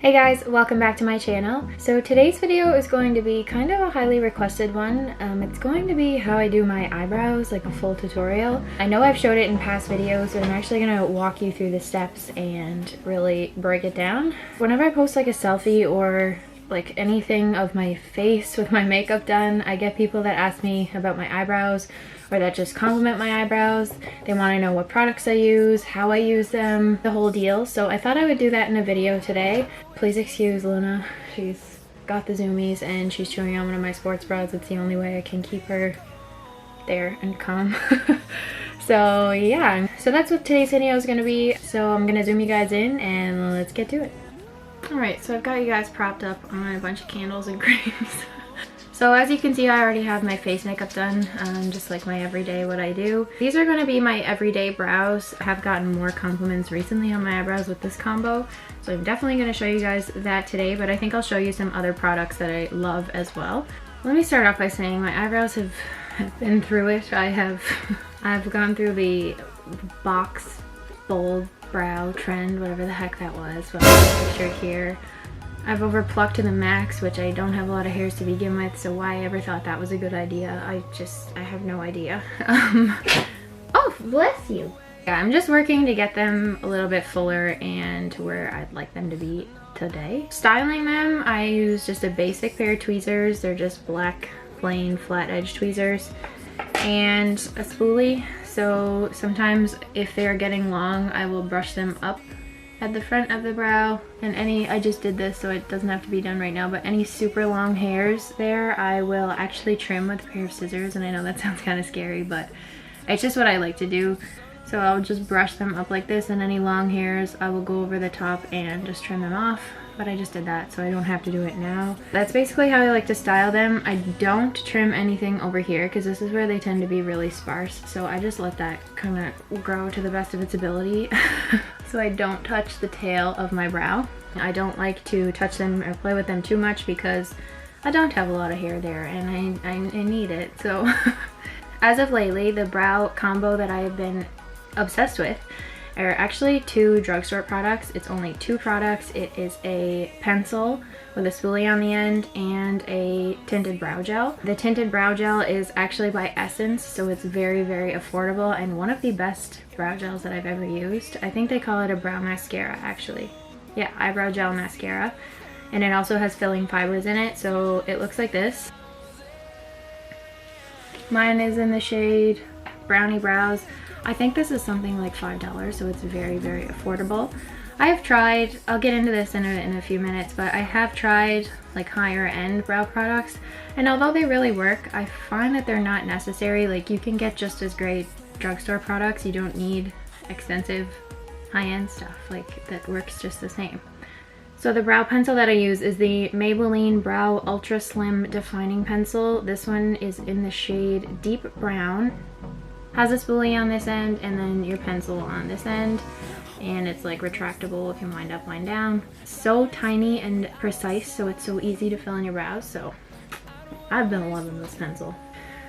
Hey guys, welcome back to my channel. So today's video is going to be kind of a highly requested one. It's going to be how I do my eyebrows, like a full tutorial. I know I've showed it in past videos, but I'm actually going to walk you through the steps and really break it down. Whenever I post like a selfie or like anything of my face with my makeup done, I get people that ask me about my eyebrows or that just compliment my eyebrows. They want to know what products I use, how I use them, the whole deal. So I thought I would do that in a video today. Please excuse Luna. She's got the zoomies and she's chewing on one of my sports bras. It's the only way I can keep her there and calm. So yeah, so that's what today's video is going to be. So I'm going to zoom you guys in and let's get to it. Alright, so I've got you guys propped up on a bunch of candles and creams. So as you can see, I already have my face makeup done, just like my everyday what I do. These are going to be my everyday brows. I have gotten more compliments recently on my eyebrows with this combo, so I'm definitely going to show you guys that today, but I think I'll show you some other products that I love as well. Let me start off by saying my eyebrows have been through it. I've gone through the box bold brow trend, whatever the heck that was. Well, picture here. I've overplucked to the max, which I don't have a lot of hairs to begin with, so why I ever thought that was a good idea, I have no idea. Oh, bless you. Yeah, I'm just working to get them a little bit fuller and to where I'd like them to be today. Styling them, I use just a basic pair of tweezers. They're just black, plain, flat edge tweezers and a spoolie. So sometimes if they're getting long, I will brush them up at the front of the brow, and I just did this so it doesn't have to be done right now, but any super long hairs there I will actually trim with a pair of scissors, and I know that sounds kind of scary, but it's just what I like to do. So I'll just brush them up like this, and any long hairs I will go over the top and just trim them off, but I just did that so I don't have to do it now. That's basically how I like to style them. I don't trim anything over here because this is where they tend to be really sparse, so I just let that kind of grow to the best of its ability. So I don't touch the tail of my brow. I don't like to touch them or play with them too much because I don't have a lot of hair there and I need it. So as of lately, the brow combo that I have been obsessed with are actually two drugstore products. It's only two products. It is a pencil with a spoolie on the end and a tinted brow gel. The tinted brow gel is actually by Essence, so it's very, very affordable and one of the best brow gels that I've ever used. I think they call it a brow mascara actually. Yeah, eyebrow gel mascara. And it also has filling fibers in it, so it looks like this. Mine is in the shade Brownie Brows. I think this is something like $5, so it's very, very affordable. I have tried, I'll get into this in a few minutes, but I have tried like higher end brow products, and although they really work, I find that they're not necessary. Like, you can get just as great drugstore products. You don't need expensive high-end stuff. Like, that works just the same. So the brow pencil that I use is the Maybelline Brow Ultra Slim Defining Pencil. This one is in the shade Deep Brown. Has a spoolie on this end and then your pencil on this end, and it's like retractable, it can wind up, wind down. So tiny and precise, so it's so easy to fill in your brows, so I've been loving this pencil.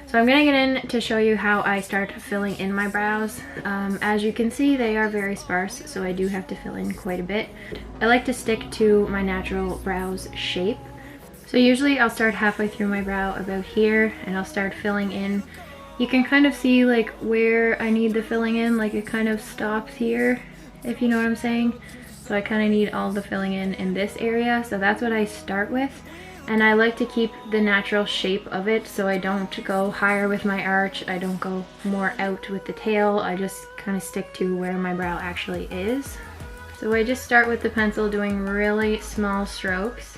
So I'm gonna get in to show you how I start filling in my brows. As you can see, they are very sparse, so I do have to fill in quite a bit. I like to stick to my natural brows shape. So usually I'll start halfway through my brow about here and I'll start filling in. You can kind of see like where I need the filling in, like it kind of stops here, if you know what I'm saying. So I kind of need all the filling in this area, so that's what I start with. And I like to keep the natural shape of it, so I don't go higher with my arch, I don't go more out with the tail, I just kind of stick to where my brow actually is. So I just start with the pencil doing really small strokes.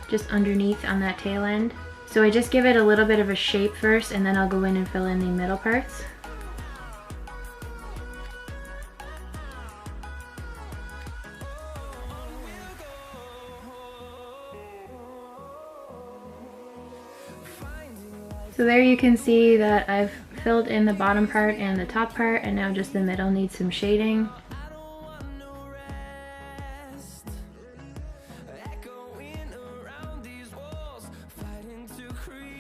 Just underneath on that tail end. So I just give it a little bit of a shape first, and then I'll go in and fill in the middle parts. So there you can see that I've filled in the bottom part and the top part, and now just the middle needs some shading.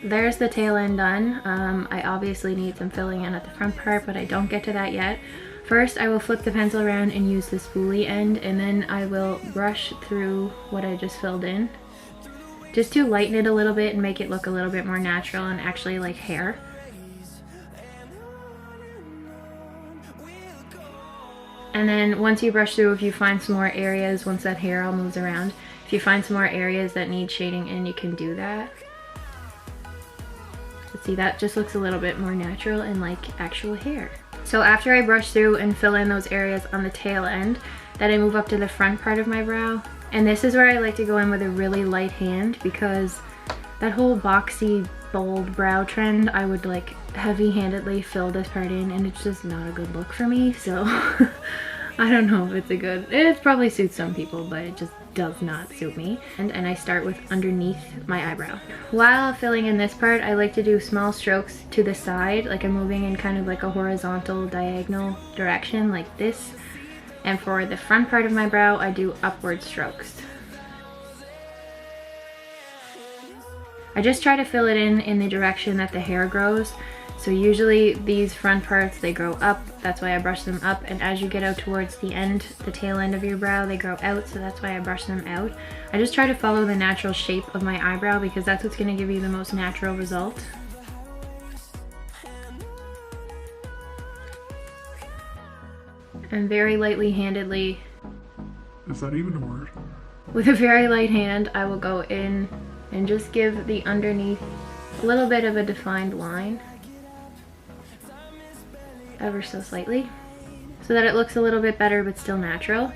There's the tail end done. I obviously need some filling in at the front part, but I don't get to that yet. First, I will flip the pencil around and use the spoolie end, and then I will brush through what I just filled in, just to lighten it a little bit and make it look a little bit more natural and actually like hair. And then once you brush through, if you find some more areas, once that hair all moves around, if you find some more areas that need shading in, you can do that. But see, that just looks a little bit more natural and like actual hair. So after I brush through and fill in those areas on the tail end, then I move up to the front part of my brow. And this is where I like to go in with a really light hand, because that whole boxy, bold brow trend, I would like heavy-handedly fill this part in, and it's just not a good look for me. So I don't know if it's a good, it probably suits some people, but it just does not suit me. And I start with underneath my eyebrow. While filling in this part, I like to do small strokes to the side, like I'm moving in kind of like a horizontal diagonal direction like this. And for the front part of my brow, I do upward strokes. I just try to fill it in the direction that the hair grows. So usually these front parts, they grow up, that's why I brush them up, and as you get out towards the end, the tail end of your brow, they grow out, so that's why I brush them out. I just try to follow the natural shape of my eyebrow, because that's what's going to give you the most natural result. And very lightly handedly, is that even a word? With a very light hand, I will go in and just give the underneath a little bit of a defined line, ever so slightly, so that it looks a little bit better but still natural.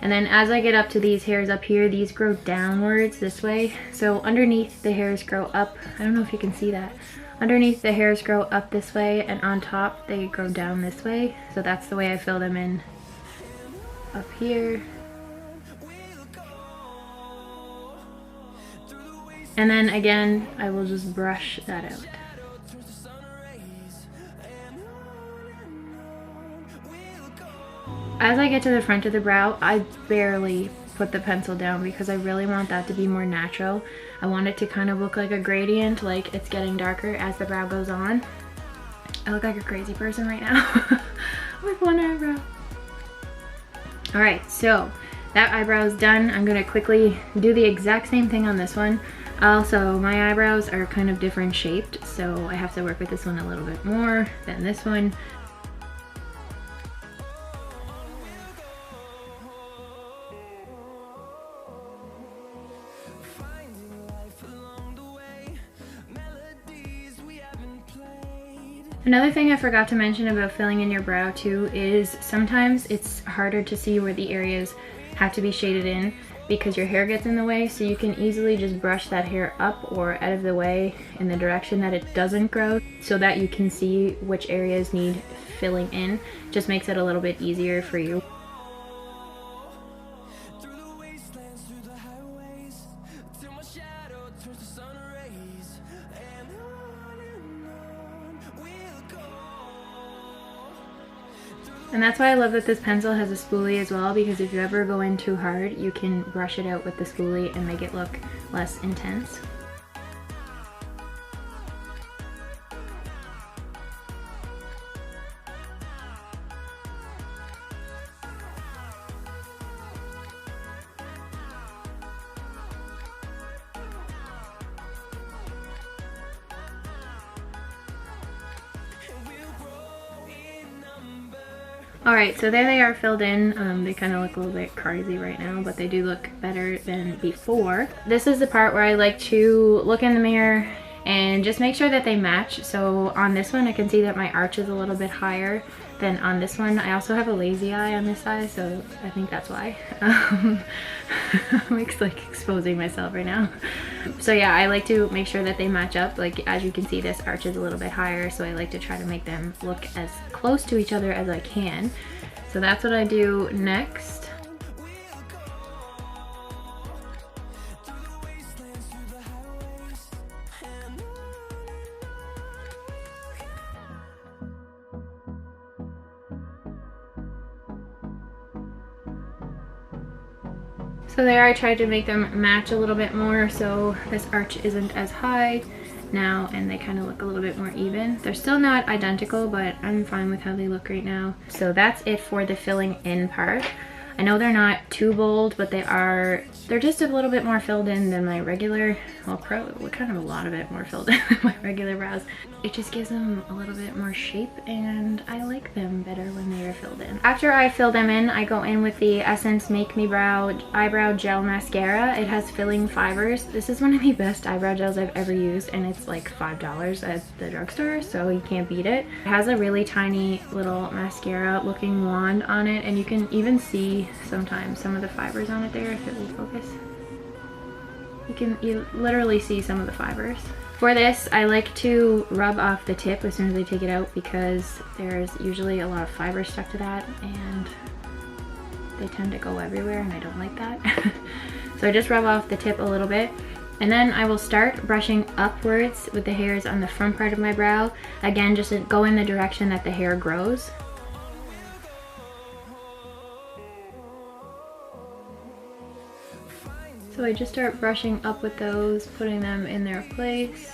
And then as I get up to these hairs up here, these grow downwards this way. So underneath the hairs grow up. I don't know if you can see that. Underneath the hairs grow up this way, and on top they grow down this way. So that's the way I fill them in up here. And then again, I will just brush that out. As I get to the front of the brow, I barely put the pencil down, because I really want that to be more natural. I want it to kind of look like a gradient, like it's getting darker as the brow goes on. I look like a crazy person right now with one eyebrow. Alright, so that eyebrow is done. I'm going to quickly do the exact same thing on this one. Also, my eyebrows are kind of different shaped, so I have to work with this one a little bit more than this one. Another thing I forgot to mention about filling in your brow too is sometimes it's harder to see where the areas have to be shaded in because your hair gets in the way, so you can easily just brush that hair up or out of the way in the direction that it doesn't grow, so that you can see which areas need filling in. Just makes it a little bit easier for you. And that's why I love that this pencil has a spoolie as well, because if you ever go in too hard, you can brush it out with the spoolie and make it look less intense. Alright, so there they are filled in. They kind of look a little bit crazy right now, but they do look better than before. This is the part where I like to look in the mirror and just make sure that they match. So on this one, I can see that my arch is a little bit higher than on this one. I also have a lazy eye on this eye, so I think that's why. I'm like exposing myself right now. So yeah, I like to make sure that they match up. Like, as you can see, this arch is a little bit higher, so I like to try to make them look as close to each other as I can. So that's what I do next. So there I tried to make them match a little bit more so this arch isn't as high, now, and they kind of look a little bit more even. They're still not identical, but I'm fine with how they look right now. So that's it for the filling in part. I know they're not too bold, but they're just a little bit more filled in than my regular, well, kind of a lot of it more filled in than my regular brows. It just gives them a little bit more shape, and I like them better when they are filled in. After I fill them in, I go in with the Essence Make Me Brow Eyebrow Gel Mascara. It has filling fibers. This is one of the best eyebrow gels I've ever used, and it's like $5 at the drugstore, so you can't beat it. It has a really tiny little mascara looking wand on it, and you can even see sometimes some of the fibers on it there if it will focus. You literally see some of the fibers. For this, I like to rub off the tip as soon as I take it out because there's usually a lot of fiber stuck to that and they tend to go everywhere and I don't like that. So I just rub off the tip a little bit, and then I will start brushing upwards with the hairs on the front part of my brow. Again, just go in the direction that the hair grows. So I just start brushing up with those, putting them in their place.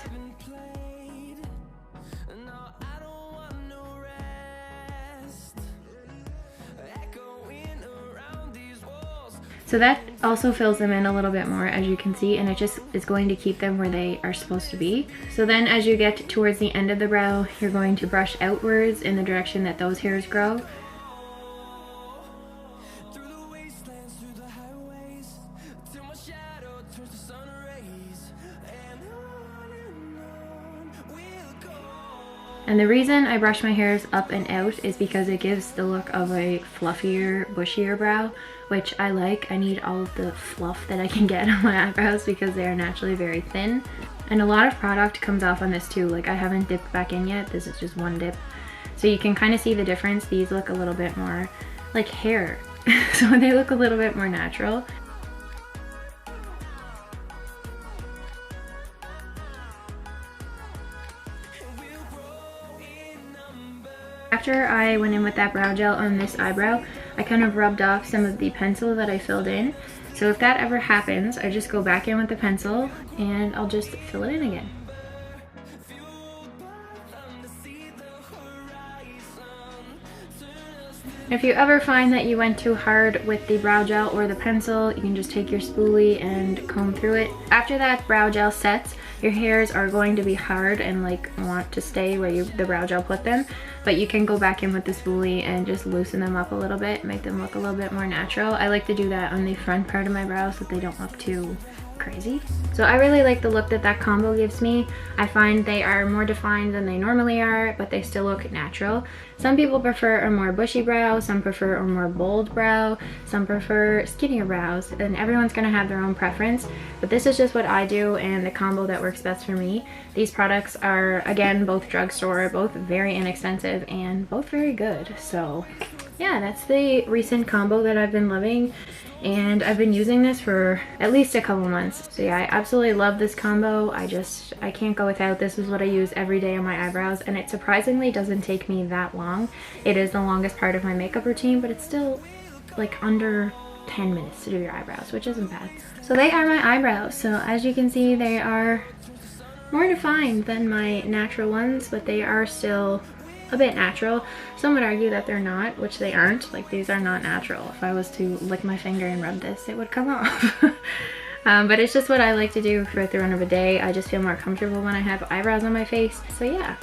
So that also fills them in a little bit more, as you can see, and it just is going to keep them where they are supposed to be. So then as you get towards the end of the brow, you're going to brush outwards in the direction that those hairs grow. And the reason I brush my hairs up and out is because it gives the look of a fluffier, bushier brow, which I like. I need all of the fluff that I can get on my eyebrows because they are naturally very thin. And a lot of product comes off on this too. Like, I haven't dipped back in yet. This is just one dip. So you can kind of see the difference. These look a little bit more like hair. So they look a little bit more natural. After I went in with that brow gel on this eyebrow, I kind of rubbed off some of the pencil that I filled in. So if that ever happens, I just go back in with the pencil and I'll just fill it in again. If you ever find that you went too hard with the brow gel or the pencil, you can just take your spoolie and comb through it. After that brow gel sets, your hairs are going to be hard and like want to stay where the brow gel put them, but you can go back in with the spoolie and just loosen them up a little bit, make them look a little bit more natural. I like to do that on the front part of my brows so that they don't look too crazy. So I really like the look that that combo gives me. I find they are more defined than they normally are, but they still look natural. Some people prefer a more bushy brow, some prefer a more bold brow, some prefer skinnier brows, and everyone's gonna have their own preference, but this is just what I do and the combo that works best for me. These products are, again, both drugstore, both very inexpensive, and both very good. So yeah, that's the recent combo that I've been loving, and I've been using this for at least a couple months. So yeah, I absolutely love this combo. I can't go without. This is what I use every day on my eyebrows, and it surprisingly doesn't take me that long. It is the longest part of my makeup routine, but it's still like under 10 minutes to do your eyebrows, which isn't bad. So they are my eyebrows. So as you can see, they are more defined than my natural ones, but they are still a bit natural. Some would argue that they're not, which they aren't. Like, these are not natural. If I was to lick my finger and rub this, it would come off. But it's just what I like to do for the run of a day. I just feel more comfortable when I have eyebrows on my face. So yeah.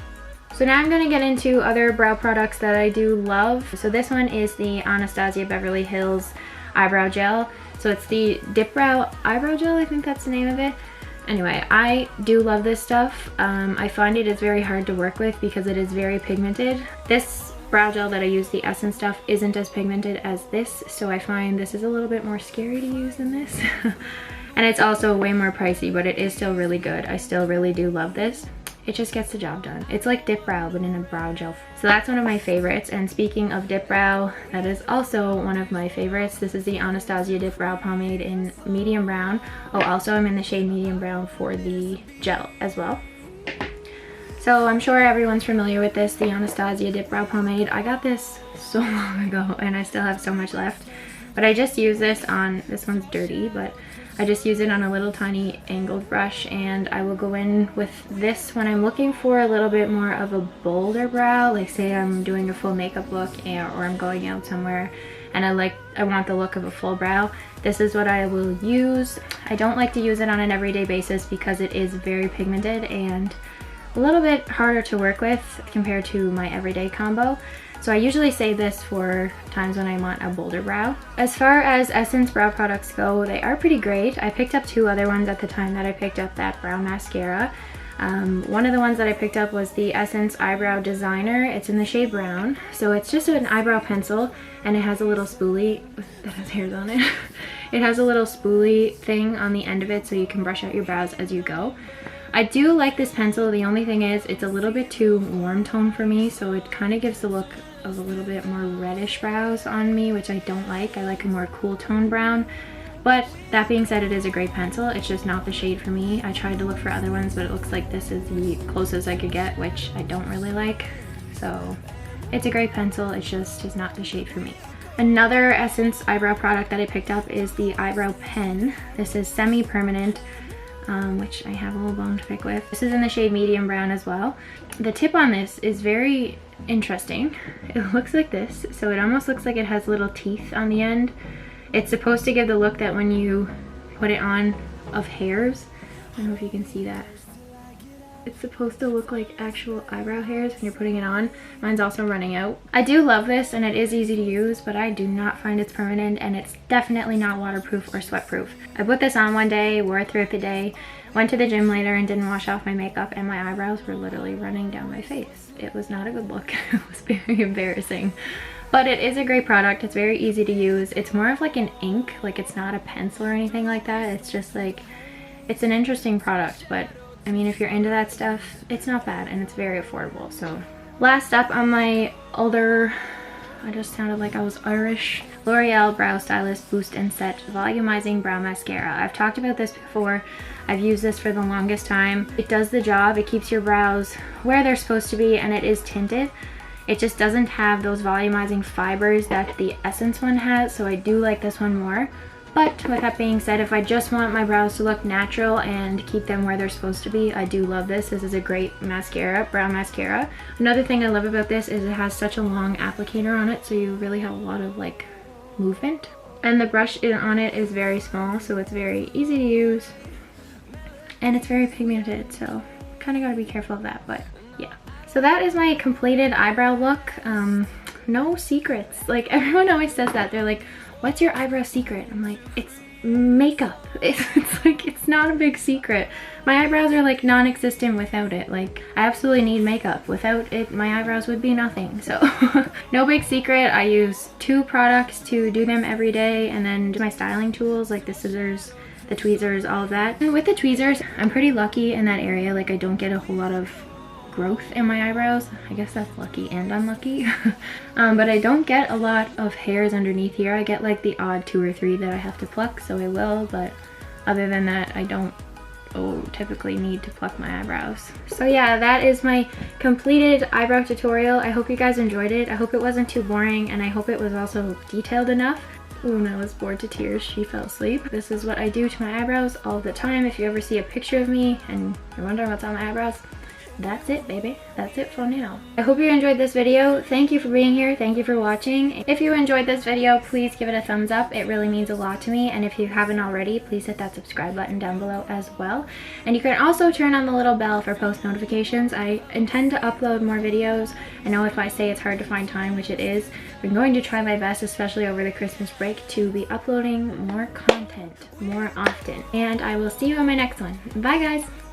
So now I'm going to get into other brow products that I do love. So this one is the Anastasia Beverly Hills Eyebrow Gel. So it's the Dip Brow Eyebrow Gel, I think that's the name of it. Anyway, I do love this stuff. I find it is very hard to work with because it is very pigmented. This brow gel that I use, the Essence stuff, isn't as pigmented as this, so I find this is a little bit more scary to use than this. And it's also way more pricey, but it is still really good. I still really do love this. It just gets the job done. It's like Dip Brow, but in a brow gel. So that's one of my favorites. And speaking of Dip Brow, that is also one of my favorites. This is the Anastasia Dip Brow Pomade in medium brown. Oh, also I'm in the shade medium brown for the gel as well. So I'm sure everyone's familiar with this, the Anastasia Dip Brow Pomade. I got this so long ago and I still have so much left. But I just use this on, this one's dirty, but I just use it on a little tiny angled brush, and I will go in with this when I'm looking for a little bit more of a bolder brow, like say I'm doing a full makeup look or I'm going out somewhere and I want the look of a full brow. This is what I will use. I don't like to use it on an everyday basis because it is very pigmented and a little bit harder to work with compared to my everyday combo. So I usually save this for times when I want a bolder brow. As far as Essence brow products go, they are pretty great. I picked up 2 other ones at the time that I picked up that brow mascara. One of the ones that I picked up was the Essence Eyebrow Designer. It's in the shade brown. So it's just an eyebrow pencil, and it has a little spoolie that has hairs on it. It has a little spoolie thing on the end of it so you can brush out your brows as you go. I do like this pencil. The only thing is it's a little bit too warm tone for me, so it kind of gives the look of a little bit more reddish brows on me, which I don't like. I like a more cool tone brown. But that being said, it is a great pencil. It's just not the shade for me. I tried to look for other ones, but it looks like this is the closest I could get, which I don't really like. So it's a great pencil. It's just is not the shade for me. Another Essence eyebrow product that I picked up is the eyebrow pen. This is semi-permanent, which I have a little bone to pick with. This is in the shade medium brown as well. The tip on this is very interesting. It looks like this, so it almost looks like it has little teeth on the end. It's supposed to give the look that when you put it on of hairs. I don't know if you can see that. It's supposed to look like actual eyebrow hairs when you're putting it on. Mine's also running out. I do love this and it is easy to use, but I do not find it's permanent, and it's definitely not waterproof or sweat proof. I put this on one day, wore it throughout the day, went to the gym later and didn't wash off my makeup, and my eyebrows were literally running down my face. It was not a good look. It was very embarrassing. But it is a great product. It's very easy to use. It's more of like an ink, like it's not a pencil or anything like that. It's just like, it's an interesting product, but I mean, if you're into that stuff, it's not bad and it's very affordable. So last up on my older, I just sounded like I was Irish, L'Oreal Brow Stylist Boost and Set Volumizing Brow Mascara. I've talked about this before. I've used this for the longest time. It does the job. It keeps your brows where they're supposed to be, and it is tinted. It just doesn't have those volumizing fibers that the Essence one has, so I do like this one more. But with that being said, if I just want my brows to look natural and keep them where they're supposed to be, I do love this. This is a great mascara, brow mascara. Another thing I love about this is it has such a long applicator on it, so you really have a lot of like movement. And the brush on it is very small, so it's very easy to use. And it's very pigmented, so kind of gotta be careful of that, but yeah. So that is my completed eyebrow look. No secrets. Like everyone always says that. They're like, what's your eyebrow secret? I'm like, it's makeup. It's like, it's not a big secret. My eyebrows are like non-existent without it. Like I absolutely need makeup. Without it, my eyebrows would be nothing. So no big secret. I use 2 products to do them every day, and then my styling tools like the scissors, the tweezers, all of that. And with the tweezers, I'm pretty lucky in that area. Like I don't get a whole lot of growth in my eyebrows. I guess that's lucky and unlucky. But I don't get a lot of hairs underneath here. I get like the odd 2 or 3 that I have to pluck, so I will, but other than that, I don't typically need to pluck my eyebrows. So yeah, that is my completed eyebrow tutorial. I hope you guys enjoyed it. I hope it wasn't too boring, and I hope it was also detailed enough. Luna was bored to tears. She fell asleep. This is what I do to my eyebrows all the time. If you ever see a picture of me and you're wondering what's on my eyebrows, that's it, baby. That's it for now. I hope you enjoyed this video. Thank you for being here. Thank you for watching. If you enjoyed this video, please give it a thumbs up. It really means a lot to me. And if you haven't already, please hit that subscribe button down below as well. And you can also turn on the little bell for post notifications. I intend to upload more videos. I know if I say it's hard to find time, which it is, I'm going to try my best, especially over the Christmas break, to be uploading more content more often. And I will see you in my next one. Bye guys!